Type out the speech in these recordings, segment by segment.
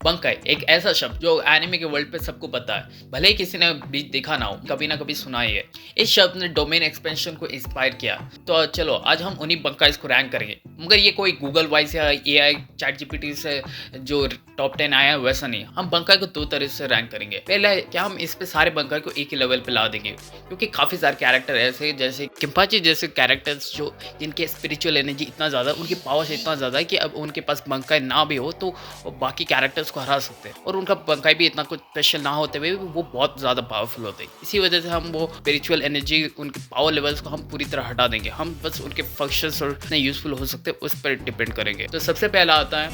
Bankai एक ऐसा शब्द जो एनिमे के वर्ल्ड पे सबको पता है, भले ही किसी ने भी देखा ना हो, कभी ना कभी सुना ही है। इस शब्द ने डोमेन एक्सपेंशन को इंस्पायर किया। तो चलो आज हम उन्हीं बंकाइज को रैंक करेंगे, मगर ये कोई गूगल वाइज या एआई चैट जीपीटी से जो टॉप 10 आया है वैसा नहीं। हम बंकाई को दो तरह से रैंक करेंगे। पहला क्या हम इस पे सारे बंकाई को एक ही लेवल पे ला देंगे, क्योंकि काफी सारे कैरेक्टर ऐसे जैसे किम्पाची जैसे कैरेक्टर्स जो जिनके स्पिरिचुअल एनर्जी इतना ज्यादा, उनकी पावर्स इतना ज्यादा है कि अब उनके पास बंकाई ना भी हो तो बाकी कैरेक्टर्स को हरा सकते हैं, और उनका बंकाई भी इतना कुछ स्पेशल ना होते हुए वो बहुत ज़्यादा पावरफुल होते हैं। इसी वजह से हम वो स्पिरिचुअल एनर्जी, उनके पावर लेवल्स को हम पूरी तरह हटा देंगे। हम बस उनके फंक्शंस और कितने यूजफुल हो सकते हैं उस पर डिपेंड करेंगे। तो सबसे पहला आता है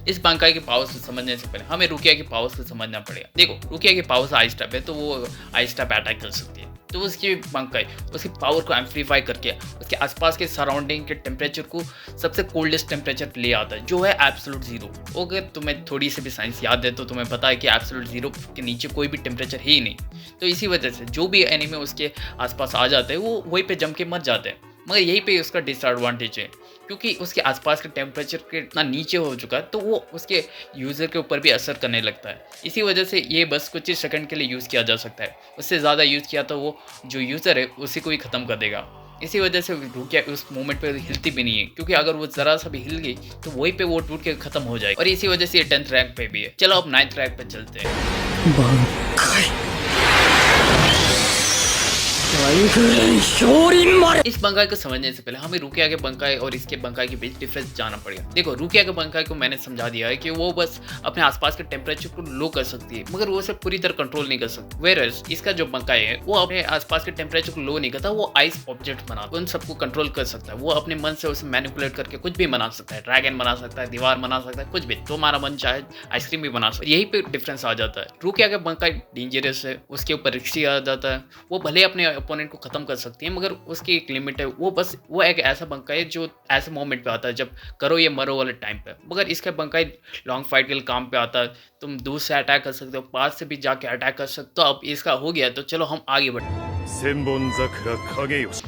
इस बंकाई के पावर्स को समझने से पहले हमें रुकिया के पावर्स को समझना पड़ेगा। देखो, रुकिया के पावर्स आइस टाइप है, तो वो आइस टाइप अटैक कर सकती है। तो उसकी बंकाई उसकी पावर को एम्पलीफाई करके उसके आसपास के सराउंडिंग के टेम्परेचर को सबसे कोल्डेस्ट टेम्परेचर पे ले आता है, जो है एब्सोल्यूट जीरो। अगर तुम्हें थोड़ी सी भी साइंस याद है तो तुम्हें पता है कि एब्सोल्यूट जीरो के नीचे कोई भी टेम्परेचर है ही नहीं। तो इसी वजह से जो भी एनिमे उसके आसपास आ जाते हैं वो वहीं पे जम के मर जाते हैं। मगर यही पे उसका डिसएडवांटेज है, क्योंकि उसके आसपास के टेम्परेचर के इतना नीचे हो चुका है तो वो उसके यूज़र के ऊपर भी असर करने लगता है। इसी वजह से ये बस कुछ ही सेकंड के लिए यूज़ किया जा सकता है। उससे ज़्यादा यूज़ किया तो वो जो यूज़र है उसी को ही ख़त्म कर देगा। इसी वजह से रुकिया उस मोमेंट पे हिलती भी नहीं है, क्योंकि अगर वो ज़रा सा भी हिल गई तो वहीं पे वो टूट के ख़त्म हो जाएगी। और इसी वजह से ये 10th रैंक पे भी है। चलो अब 9th रैंक पे चलते हैं। इस बंकाई को समझने से पहले हमें रुकिया के बंकाई और इसके बंकाई के बीच डिफरेंस जानना पड़ेगा। देखो, रुकिया के बंकाई को मैंने समझा दिया है कि वो बस अपने आसपास के टेम्परेचर को लो कर सकती है, मगर वो उसे पूरी तरह कंट्रोल नहीं कर सकती। वेयरएज इसका जो बंकाई है वो अपने आसपास के टेम्परेचर को लो नहीं करता, वो आइस ऑब्जेक्ट बना उन सबको कंट्रोल कर सकता है। वो अपने मन से उसे मैनिपुलेट करके कुछ भी बना सकता है, ड्रैगन बना सकता है, दीवार बना सकता है, कुछ भी तो हमारा मन चाहे आइसक्रीम भी बना सकता है। यही पे डिफरेंस आ जाता है। रुकिया के बंकाई डेंजरस है, उसके ऊपर रिस्की आ जाता है। वो भले अपने अपोनेंट को खत्म कर सकती है, मगर उसकी एक लिमिट है। वो एक ऐसा बंकाई है जो ऐसे मोमेंट पे आता है जब करो ये मरो वाले टाइम पे। मगर इसका बंकाई लॉन्ग फाइट के लिए काम पे आता है। तुम दूर से अटैक कर सकते हो, पास से भी जाके अटैक कर सकते हो। अब इसका हो गया तो चलो हम आगे बढ़ते।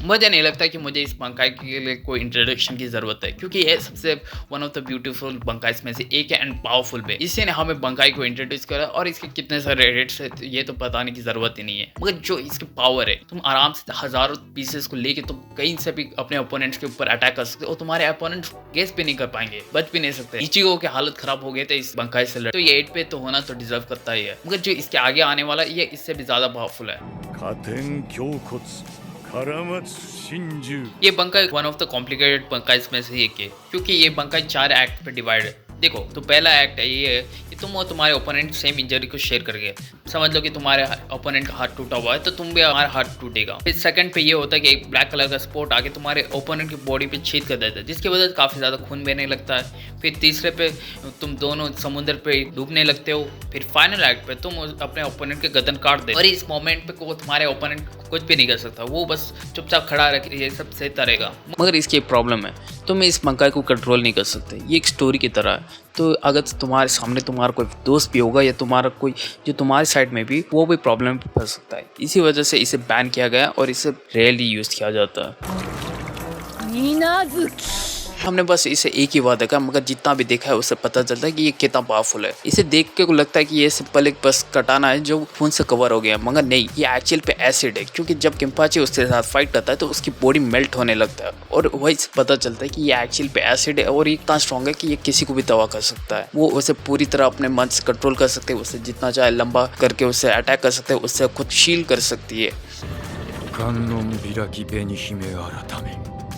मुझे नहीं लगता कि मुझे इस बंकाई के लिए कोई इंट्रोडक्शन की जरूरत है, क्योंकि ये सबसे वन ऑफ द ब्यूटीफुल बंकाइस में से एक है एंड पावरफुल भी। इसी ने हमें बंकाई को इंट्रोड्यूस करा, और इसके कितने सारे रेट्स है ये तो बताने की जरूरत ही नहीं है। मगर जो इसकी पावर है, तुम आराम से हजारों पीसेस को लेके तुम कहीं से भी अपने ओपोनेंट्स के ऊपर अटैक कर सकते हो, और तुम्हारे ओपोनेंट्स गेस भी नहीं कर पाएंगे, बच भी नहीं सकते। इचिगो की हालत खराब हो गई थी इस बंकाई से लड़, तो ये 8 पे तो होना तो डिजर्व करता ही है। मगर जो इसके आगे आने वाला ये इससे भी ज्यादा पावरफुल है। ये bankai one of the complicated बंकाइज में से एक है, क्योंकि ये बंकाई 4 एक्ट पे डिवाइड है। देखो, तो पहला एक्ट है ये है कि तुम और तुम्हारे ओपोनेंट सेम इंजरी को शेयर करके, समझ लो कि तुम्हारे ओपोनेंट का हाथ टूटा हुआ है तो तुम भी हमारा हाथ टूटेगा। फिर सेकंड पे ये होता है कि एक ब्लैक कलर का स्पॉट आके तुम्हारे ओपोनेंट की बॉडी पे छेद कर देता है, जिसकी वजह से काफ़ी ज़्यादा खून बहने लगता है। फिर तीसरे पे तुम दोनों समुद्र पे डूबने लगते हो। फिर फाइनल एक्ट पे तुम अपने ओपोनेंट के गर्दन काट दे, और इस मोमेंट पे को तुम्हारे ओपोनेंट कुछ भी नहीं कर सकता, वो बस चुपचाप खड़ा रख ये सब सहता रहेगा। मगर इसकी एक प्रॉब्लम है, तुम इस बंकाई को कंट्रोल नहीं कर सकते। ये एक स्टोरी की तरह है, तो अगर तुम्हारे सामने तुम्हारा कोई दोस्त भी होगा या तुम्हारा कोई जो तुम्हारी साइड में भी, वो भी प्रॉब्लम में फंस सकता है। इसी वजह से इसे बैन किया गया और इसे रेयरली यूज किया जाता है। हमने बस इसे एक ही बार देखा, मगर जितना भी देखा है उससे पता चलता है कि ये कितना पावरफुल है। इसे देख के को लगता है कि ये सिंपल एक बस कटाना है जो खून से कवर हो गया, मगर नहीं, ये एक्चुअल पे एसिड है। क्योंकि जब किम्पाची उसके साथ फाइट करता है तो उसकी बॉडी मेल्ट होने लगता है, और वही पता चलता है कि ये एक्चुअल पे एसिड है, और ये इतना स्ट्रॉन्ग है कि ये किसी को भी तबाह कर सकता है। वो उसे पूरी तरह अपने मन से कंट्रोल कर सकते हैं, उससे जितना चाहे लंबा करके उससे अटैक कर सकते हैं, उससे खुद शील्ड कर सकती है।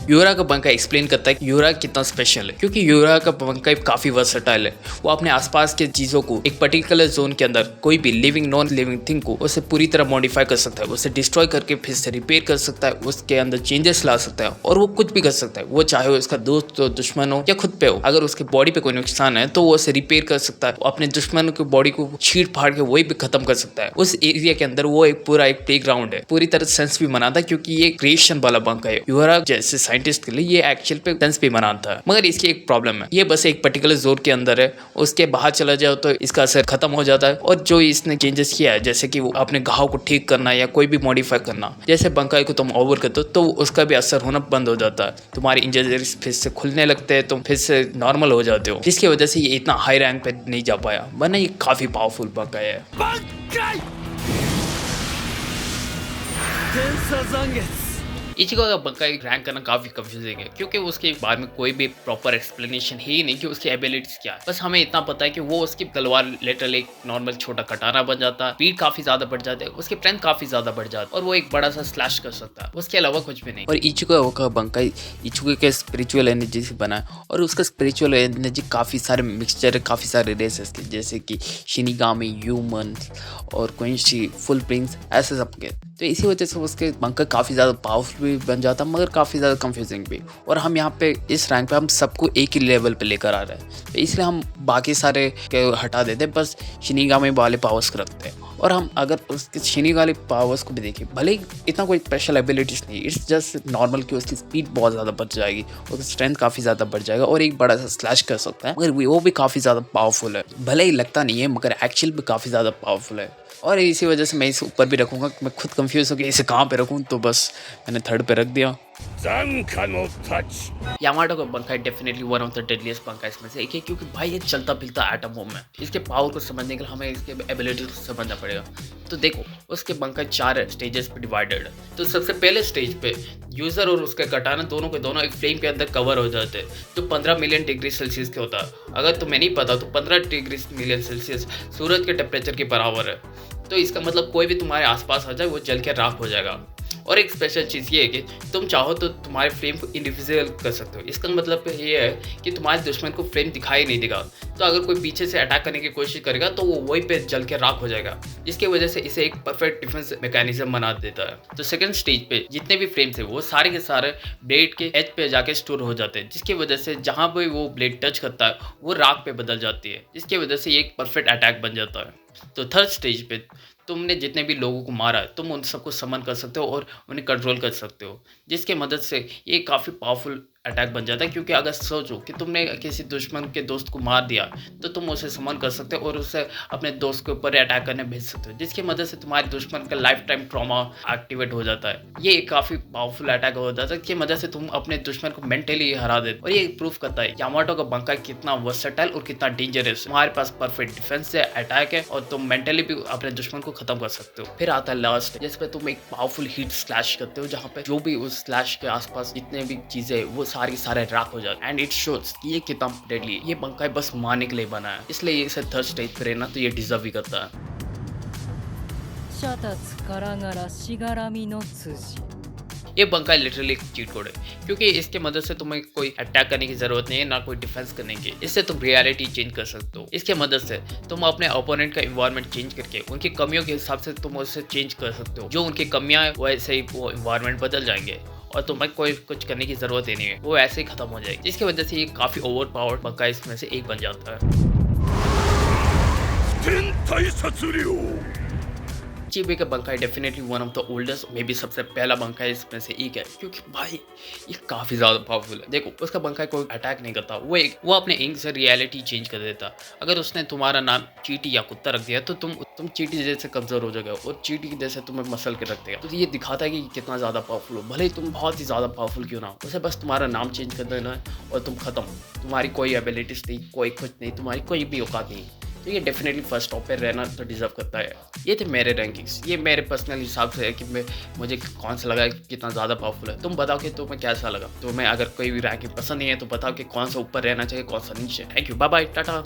यूरा का बंकाई एक्सप्लेन करता है कि यूरा कितना स्पेशल है, क्योंकि यूरा का बंकाई काफी वर्सेटाइल है। वो अपने आसपास के चीजों को एक पर्टिकुलर जोन के अंदर कोई भी लिविंग नॉन लिविंग थिंग को उसे पूरी तरह मॉडिफाई कर सकता है, उसे डिस्ट्रॉय करके फिर से रिपेयर कर सकता है, उसके अंदर चेंजेस ला सकता है, और वो कुछ भी कर सकता है। वो चाहे उसका दोस्त हो, दुश्मन हो या खुद पे हो, अगर उसके बॉडी पे कोई नुकसान है तो वो उसे रिपेयर कर सकता है, अपने दुश्मन की बॉडी को छीड़ फाड़ के वही पे खत्म कर सकता है। उस एरिया के अंदर वो एक पूरा एक प्ले ग्राउंड है, पूरी तरह सेंस भी मनाता है, क्योंकि ये क्रिएशन वाला बंकाई है। यूरा जैसे साइंटिस्ट के लिए ये एक्चुअल पे सेंस भी बनाता है। मगर इसकी एक प्रॉब्लम है, ये बस एक पर्टिकुलर जोन के अंदर है, उसके बाहर चला जाओ तो इसका असर खत्म हो जाता है। और जो इसने चेंजेस किया है, जैसे कि वो अपने घाव को ठीक करना या कोई भी मॉडिफाई करना, जैसे बंकाई को तुम ओवर कर दो तो उसका भी असर होना बंद हो जाता है, तुम्हारी इंजरीज फिर से खुलने लगते हैं, तुम फिर से नॉर्मल हो जाते हो, जिसकी वजह से ये इतना हाई रैंक पे नहीं जा पाया, वरना ये काफी पावरफुल बंकाई है। इचिको का बंकाई रैंक करना काफी कंफ्यूजिंग है, क्योंकि उसके बारे में कोई भी प्रॉपर एक्सप्लेनेशन है ही नहीं कि उसकी एबिलिटीज क्या है। बस हमें इतना पता है कि वो उसकी तलवार लिटरली एक नॉर्मल छोटा कटाना बन जाता है, स्पीड काफी ज्यादा बढ़ जाता है, उसकी स्ट्रेंथ काफी ज्यादा बढ़ जाता है, और वो एक बड़ा सा स्लैश कर सकता है, उसके अलावा कुछ भी नहीं। और इचिको का बंकाई इचिको के स्पिरिचुअल एनर्जी से बना है, और उसका स्पिरिचुअल एनर्जी काफी सारे मिक्सचर, काफी सारे रेसेस के, जैसे कि शिनिगामी, ह्यूमन और कोई फुल प्रिंस, ऐसे सबके। तो इसी वजह से उसके बंकाई काफ़ी ज़्यादा पावरफुल भी बन जाता, मगर काफ़ी ज़्यादा कंफ्यूजिंग भी। और हम यहाँ पे इस रैंक पे हम सबको एक ही लेवल पे लेकर आ रहे हैं, तो इसलिए हम बाकी सारे के हटा देते हैं, बस शिनिगामी वाले पावर्स को रखते हैं। और हम अगर उसके शिनिगामी पावर्स को भी देखें, भले ही इतना कोई स्पेशल एबिलिटीज नहीं, इट्स जस्ट नॉर्मल कि उसकी स्पीड बहुत ज़्यादा बढ़ जाएगी, उसकी स्ट्रेंथ काफ़ी ज़्यादा बढ़ जाएगा, और एक बड़ा सा स्लैश कर सकता है, मगर वो भी काफ़ी ज़्यादा पावरफुल है। भले ही लगता नहीं है, मगर एक्चुअल भी काफ़ी ज़्यादा पावरफुल है। और इसी वजह से मैं इसे ऊपर भी रखूँगा, मैं खुद कंफ्यूज हो कि इसे कहाँ पे रखूँ, तो बस मैंने थर्ड पे रख दिया। यामाटो का बंकाई definitely one of the deadliest बंकाई में से एक है, क्योंकि भाई ये चलता फिरता एटम बम है। इसके पावर को समझने के लिए हमें इसके एबिलिटी को समझना पड़ेगा। तो देखो, उसके बंकाई 4 स्टेजेस पे डिवाइडेड है। तो सबसे पहले स्टेज पे यूजर और उसके कटाना दोनों के दोनों एक फ्लेम के अंदर कवर हो जाते हैं, जो 15 मिलियन डिग्री सेल्सियस के होता है। अगर तुम्हें नहीं पता तो 15 डिग्री मिलियन सेल्सियस सूरज के टेम्परेचर के बराबर है। तो इसका मतलब कोई भी तुम्हारे आसपास आ जाए वो जल के राख हो जाएगा। और एक स्पेशल चीज़ ये है कि तुम चाहो तो तुम्हारे फ्लेम को इंडिविजुअल कर सकते हो। इसका मतलब ये है कि तुम्हारे दुश्मन को फ्लेम दिखाई नहीं देगा, तो अगर कोई पीछे से अटैक करने की कोशिश करेगा तो वो वहीं पे जल के राख हो जाएगा, जिसकी वजह से इसे एक परफेक्ट डिफेंस मैकेनिज्म बना देता है। तो सेकंड स्टेज पे जितने भी फ्लेम्स है वो सारे के सारे ब्लेड के एज पे जाके स्टोर हो जाते हैं, जिसकी वजह से जहाँ पे वो ब्लेड टच करता है वो राख पे बदल जाती है, जिसकी वजह से ये एक परफेक्ट अटैक बन जाता है। तो थर्ड स्टेज पे तुमने जितने भी लोगों को मारा है, तुम उन सबको समन कर सकते हो और उन्हें कंट्रोल कर सकते हो, जिसके मदद से ये काफ़ी पावरफुल अटैक बन जाता है। क्योंकि अगर सोचो कि तुमने किसी दुश्मन के दोस्त को मार दिया, तो तुम उसे समन कर सकते हो और उसे अपने दोस्त के ऊपर अटैक करने भेज सकते हो, जिसकी मदद से तुम्हारे दुश्मन का लाइफ टाइम ट्रॉमा एक्टिवेट हो जाता है। ये एक काफ़ी पावरफुल अटैक हो जाता है, जिसकी मदद से तुम अपने दुश्मन को मेंटली हरा देते। और ये प्रूफ करता है यामाटो का बंकाई कितना वर्सेटाइल और कितना डेंजरस। तुम्हारे पास परफेक्ट डिफेंस है, अटैक है, और तुम मेंटली भी अपने दुश्मन को खत्म कर सकते हो। फिर आता है लास्ट, जिसपे तुम एक पावरफुल हीट स्लैश करते हो, जहाँ पे जो भी उस स्लैश के आसपास जितने भी चीजें वो सारे राख हो जाते हैं। एंड इट शोज कि ये कितना डेडली है। ये बंकाई बस मारने के लिए बना है, इसलिए इसे थर्ड स्टेज पे रहना तो ये डिजर्व भी करता है। ये बंकाई लिटरली एक चीट कोड है, क्योंकि इसके मदद से तुम्हें कोई अटैक करने की जरूरत नहीं है, ना कोई डिफेंस करने की। इससे तुम रियलिटी चेंज कर सकते हो। इसके मदद से तुम अपने ओपोनेंट का इन्वायरमेंट चेंज करके उनकी कमियों के हिसाब से तुम उसे चेंज कर सकते हो। जो उनकी कमियां है वैसे ही वो इन्वायरमेंट बदल जाएंगे और तुम्हें कोई कुछ करने की जरूरत ही नहीं है, वो ऐसे ही खत्म हो जाएगी। जिसकी वजह से ये काफी ओवर पावर्ड बंकाई में से एक बन जाता है। चिबे का बंकाई definitely one of the oldest, maybe सबसे पहला बंकाई इसमें से एक है, क्योंकि भाई ये काफ़ी ज़्यादा पावरफुल है। देखो, उसका बंकाई कोई अटैक नहीं करता, वो अपने इंक से रियलिटी चेंज कर देता। अगर उसने तुम्हारा नाम चीटी या कुत्ता रख दिया तो तुम चीटी जैसे कमज़ोर हो जाएगा और चीटी जैसे तुम्हें मसल के रख देगा। तो ये दिखाता है कि कितना ज़्यादा पावरफुल हो, भले ही तुम बहुत ही ज़्यादा पावरफुल क्यों ना हो। उसे बस तुम्हारा नाम चेंज कर देना है और तुम खत्म। तुम्हारी कोई एबिलिटीज नहीं, कोई कुछ नहीं, तुम्हारी कोई भी औकात नहीं। तो ये डेफिनेटली फर्स्ट टॉप पे रहना तो डिजर्व करता है। ये थे मेरे रैंकिंग्स, ये मेरे पर्सनल हिसाब से है कि मुझे कौन सा लगा, कितना ज़्यादा पावरफुल है। तुम बताओ कि तुम्हें कैसा लगा। तुम्हें अगर कोई भी रैंकिंग पसंद नहीं है तो बताओ कि कौन सा ऊपर रहना चाहिए, कौन सा नीचे। Thank you, bye bye, Tata.